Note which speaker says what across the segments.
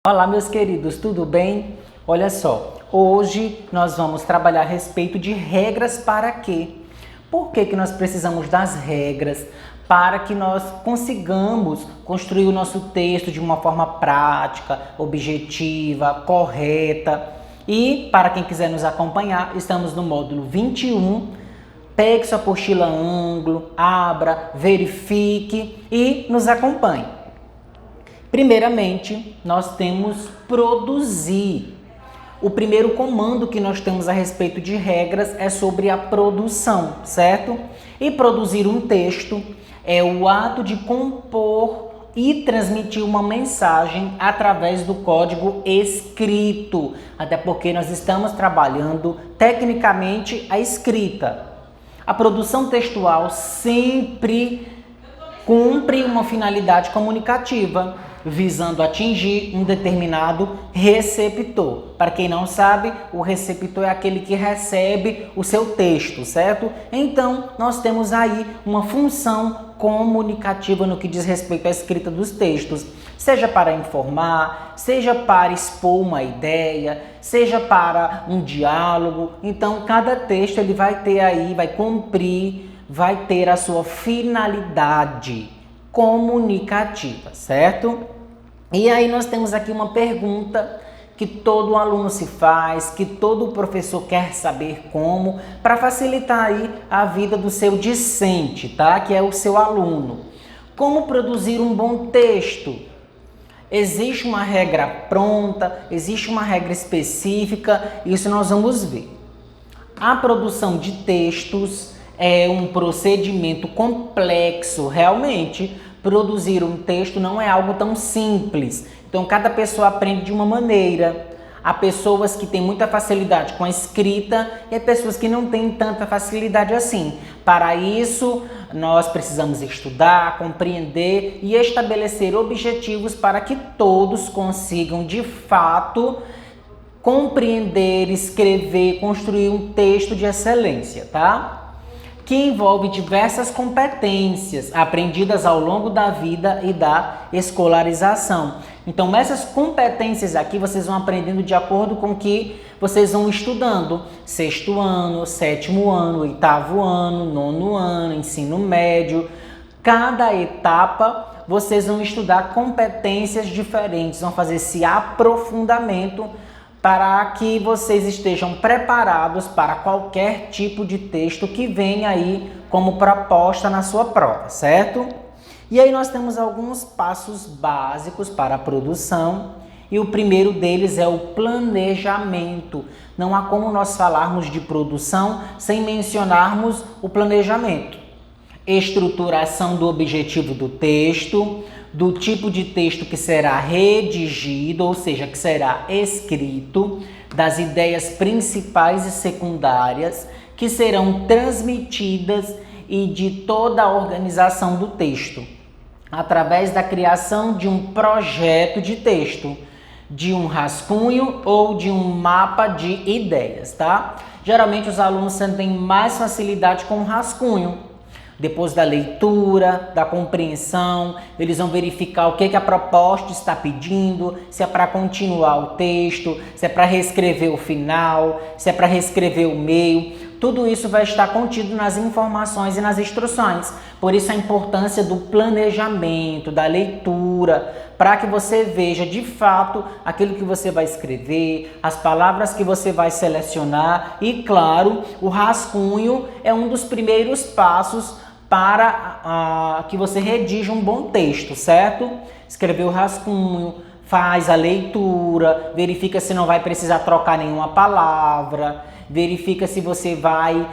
Speaker 1: Olá, meus queridos, tudo bem? Olha só, hoje nós vamos trabalhar a respeito de regras para quê? Por que nós precisamos das regras? Para que nós consigamos construir o nosso texto de uma forma prática, objetiva, correta. E para quem quiser nos acompanhar, estamos no módulo 21. Pegue sua apostila ângulo, abra, verifique e nos acompanhe. Primeiramente, nós temos produzir. O primeiro comando que nós temos a respeito de regras é sobre a produção, certo? E produzir um texto é o ato de compor e transmitir uma mensagem através do código escrito, até porque nós estamos trabalhando tecnicamente a escrita. A produção textual sempre cumpre uma finalidade comunicativa, visando atingir um determinado receptor. Para quem não sabe, o receptor é aquele que recebe o seu texto, certo? Então, nós temos aí uma função comunicativa no que diz respeito à escrita dos textos, seja para informar, seja para expor uma ideia, seja para um diálogo. Então, cada texto ele vai ter aí, vai cumprir, vai ter a sua finalidade comunicativa, certo? E aí nós temos aqui uma pergunta que todo aluno se faz, que todo professor quer saber como, para facilitar aí a vida do seu discente, tá? Que é o seu aluno. Como produzir um bom texto? Existe uma regra pronta? Existe uma regra específica? Isso nós vamos ver. A produção de textos é um procedimento complexo, realmente. Produzir um texto não é algo tão simples. Então, cada pessoa aprende de uma maneira. Há pessoas que têm muita facilidade com a escrita e há pessoas que não têm tanta facilidade assim. Para isso, nós precisamos estudar, compreender e estabelecer objetivos para que todos consigam, de fato, compreender, escrever, construir um texto de excelência, tá? Que envolve diversas competências aprendidas ao longo da vida e da escolarização. Então, essas competências aqui vocês vão aprendendo de acordo com que vocês vão estudando. 6º ano, 7º ano, 8º ano, 9º ano, ensino médio. Cada etapa vocês vão estudar competências diferentes, vão fazer esse aprofundamento para que vocês estejam preparados para qualquer tipo de texto que venha aí como proposta na sua prova, certo? E aí nós temos alguns passos básicos para a produção e o primeiro deles é o planejamento. Não há como nós falarmos de produção sem mencionarmos o planejamento. Estruturação do objetivo do texto, do tipo de texto que será redigido, ou seja, que será escrito, das ideias principais e secundárias que serão transmitidas e de toda a organização do texto, através da criação de um projeto de texto, de um rascunho ou de um mapa de ideias, tá? Geralmente os alunos sentem mais facilidade com o rascunho. Depois da leitura, da compreensão, eles vão verificar o que a proposta está pedindo, se é para continuar o texto, se é para reescrever o final, se é para reescrever o meio. Tudo isso vai estar contido nas informações e nas instruções. Por isso a importância do planejamento, da leitura, para que você veja de fato aquilo que você vai escrever, as palavras que você vai selecionar e, claro, o rascunho é um dos primeiros passos para que você redija um bom texto, certo? Escrever o rascunho, faz a leitura, verifica se não vai precisar trocar nenhuma palavra, verifica se você vai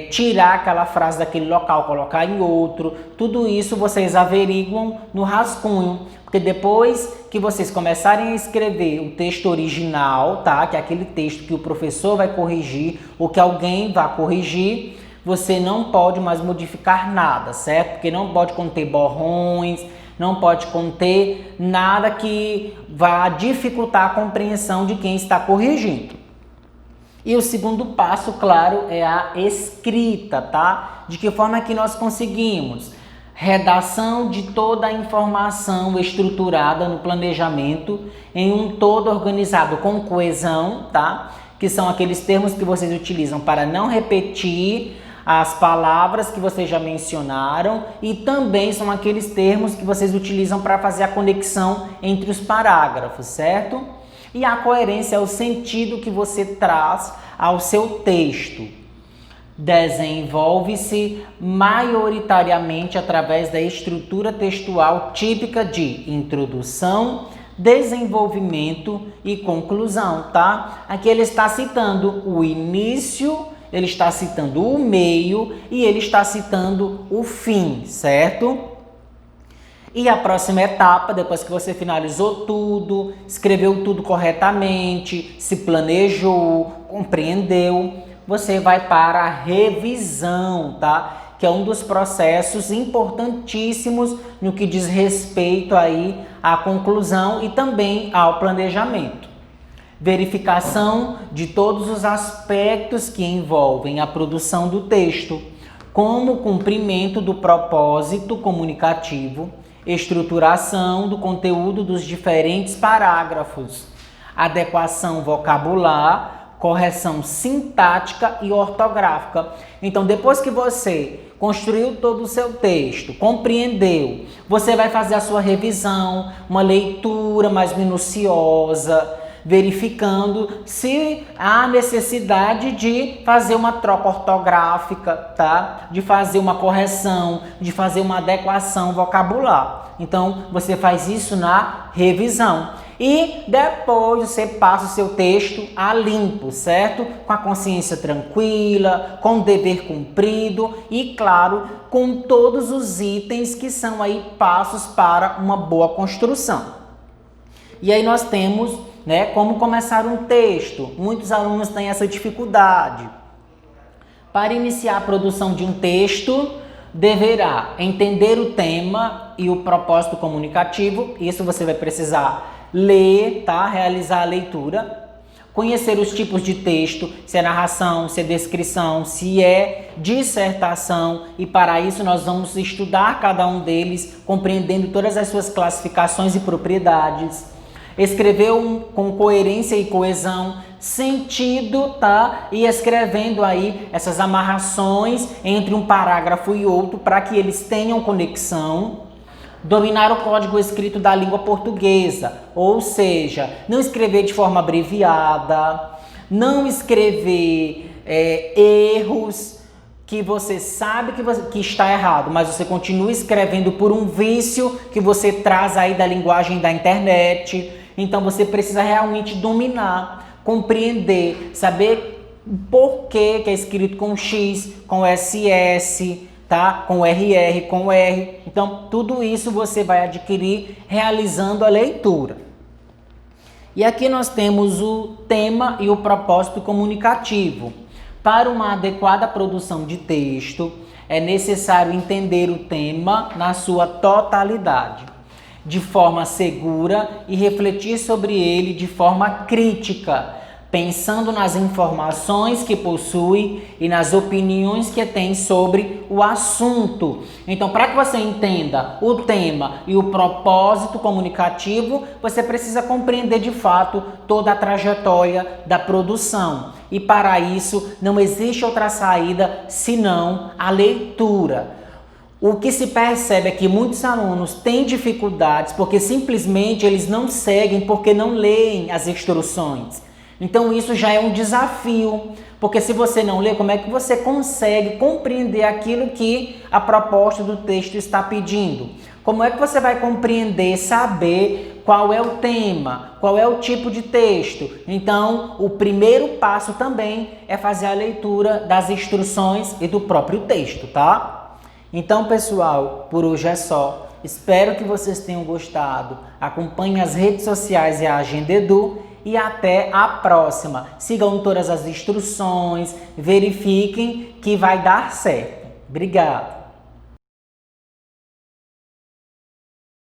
Speaker 1: tirar aquela frase daquele local, colocar em outro. Tudo isso vocês averiguam no rascunho, porque depois que vocês começarem a escrever o texto original, tá? Que é aquele texto que o professor vai corrigir ou que alguém vai corrigir, você não pode mais modificar nada, certo? Porque não pode conter borrões, não pode conter nada que vá dificultar a compreensão de quem está corrigindo. E o segundo passo, claro, é a escrita, tá? De que forma que nós conseguimos redação de toda a informação estruturada no planejamento em um todo organizado com coesão, tá? Que são aqueles termos que vocês utilizam para não repetir as palavras que vocês já mencionaram, e também são aqueles termos que vocês utilizam para fazer a conexão entre os parágrafos, certo? E a coerência é o sentido que você traz ao seu texto. Desenvolve-se maioritariamente através da estrutura textual típica de introdução, desenvolvimento e conclusão, tá? Aqui ele está citando o início, ele está citando o meio e ele está citando o fim, certo? E a próxima etapa, depois que você finalizou tudo, escreveu tudo corretamente, se planejou, compreendeu, você vai para a revisão, tá? Que é um dos processos importantíssimos no que diz respeito aí à conclusão e também ao planejamento. Verificação de todos os aspectos que envolvem a produção do texto, como o cumprimento do propósito comunicativo, estruturação do conteúdo dos diferentes parágrafos, adequação vocabular, correção sintática e ortográfica. Então, depois que você construiu todo o seu texto, compreendeu, você vai fazer a sua revisão, uma leitura mais minuciosa, verificando se há necessidade de fazer uma troca ortográfica, tá? De fazer uma correção, de fazer uma adequação vocabular. Então, você faz isso na revisão. E depois você passa o seu texto a limpo, certo? Com a consciência tranquila, com o dever cumprido e, claro, com todos os itens que são aí passos para uma boa construção. E aí nós temos, né, como começar um texto. Muitos alunos têm essa dificuldade. Para iniciar a produção de um texto, deverá entender o tema e o propósito comunicativo. Isso você vai precisar ler, tá? Realizar a leitura. Conhecer os tipos de texto, se é narração, se é descrição, se é dissertação. E para isso nós vamos estudar cada um deles, compreendendo todas as suas classificações e propriedades. Escrever com coerência e coesão, sentido, tá? E escrevendo aí essas amarrações entre um parágrafo e outro para que eles tenham conexão. Dominar o código escrito da língua portuguesa, ou seja, não escrever de forma abreviada, não escrever erros que você sabe que está errado, mas você continua escrevendo por um vício que você traz aí da linguagem da internet. Então você precisa realmente dominar, compreender, saber por que é escrito com X, com SS, tá? Com RR, com R. Então tudo isso você vai adquirir realizando a leitura. E aqui nós temos o tema e o propósito comunicativo. Para uma adequada produção de texto, é necessário entender o tema na sua totalidade, de forma segura e refletir sobre ele de forma crítica, pensando nas informações que possui e nas opiniões que tem sobre o assunto. Então, para que você entenda o tema e o propósito comunicativo, você precisa compreender de fato toda a trajetória da produção. E para isso, não existe outra saída senão a leitura. O que se percebe é que muitos alunos têm dificuldades porque simplesmente eles não seguem, porque não leem as instruções. Então isso já é um desafio, porque se você não lê, como é que você consegue compreender aquilo que a proposta do texto está pedindo? Como é que você vai compreender, saber qual é o tema, qual é o tipo de texto? Então, o primeiro passo também é fazer a leitura das instruções e do próprio texto, tá? Então, pessoal, por hoje é só. Espero que vocês tenham gostado. Acompanhem as redes sociais e a Agenda Edu e até a próxima. Sigam todas as instruções, verifiquem que vai dar certo. Obrigado.